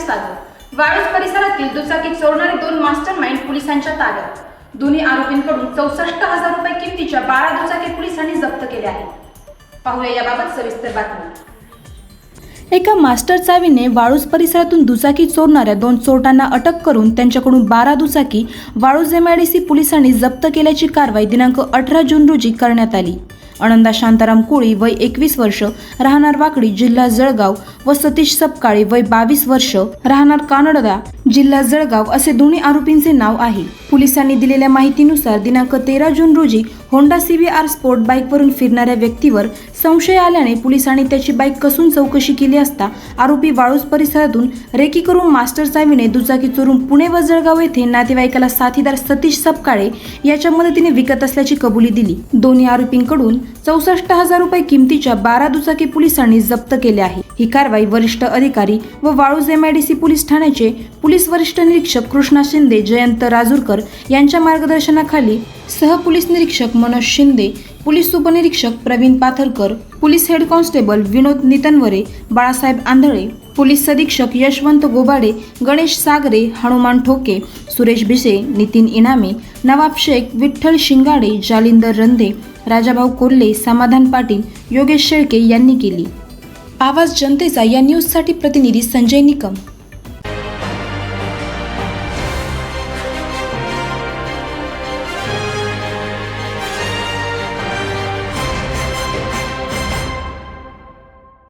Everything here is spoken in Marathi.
सागर वाळूज परिसरातील दुचाकी चोरणारे 2 मास्टरमाइंड पोलिसांच्या ताब्यात। दोन्ही आरोपींकडून 64,000 रुपये किमतीच्या 12 दुचाकी पोलिसांनी जप्त केल्या आहेत। पाहूया याबाबत सविस्तर बातमी। एका मास्टर चावीने वाळूज परिसरातून दुचाकी चोरणाऱ्या 2 चोरट्यांना अटक करून त्यांच्याकडून 12 दुचाकी वाळूज MIDC पोलिसांनी जप्त केल्याची कारवाई दिनांक 18 जून रोजी करण्यात आली। आनंदा शांताराम कोळी वय 21 वर्ष राहणार वाकडी जिल्हा जळगाव व सतीश सपकाळे वय 22 वर्ष राहणार कानडदा जिल्हा जळगाव असे दोन्ही आरोपींचे नाव आहे। पोलिसांनी दिलेल्या माहितीनुसार दिनांक 13 जून रोजी होंडा CBR स्पोर्ट बाईकवरून फिरणाऱ्या व्यक्तीवर संशय आल्याने पोलिसांनी त्याची बाईक कसून चौकशी केली असता आरोपी वाळूज परिसरातून रेकी करून मास्टर चावीने दुचाकी चोरून पुणे व जळगाव येथे नातेवाईकाला साथीदार सतीश सपकाळे याच्या मदतीने विकत असल्याची कबुली दिली। दोन्ही आरोपींकडून 64,000 रुपये किमतीच्या 12 दुचाकी पोलिसांनी जप्त केल्या आहे। ही कारवाई वरिष्ठ अधिकारी व वाळूज MIDC पोलीस ठाण्याचे पोलीस वरिष्ठ निरीक्षक कृष्णा शिंदे, जयंत राजूरकर यांच्या मार्गदर्शनाखाली सह पोलीस निरीक्षक मनोज शिंदे, पोलीस उपनिरीक्षक Pravin Patharkar, police head constable Vinod Nitnaware, Balasaheb Andhale, police अधीक्षक यशवंत गोबाडे, गणेश सागरे, हनुमान ठोके, सुरेश भिसे, नितीन इनामे, नवाब शेख, विठ्ठल शिंगाडे, जालिंदर रंधे, राजाभाऊ कोल्हे, समाधान पाटील, योगेश शेळके यांनी केली। आवाज जनतेचा या न्यूजसाठी प्रतिनिधी संजय निकम।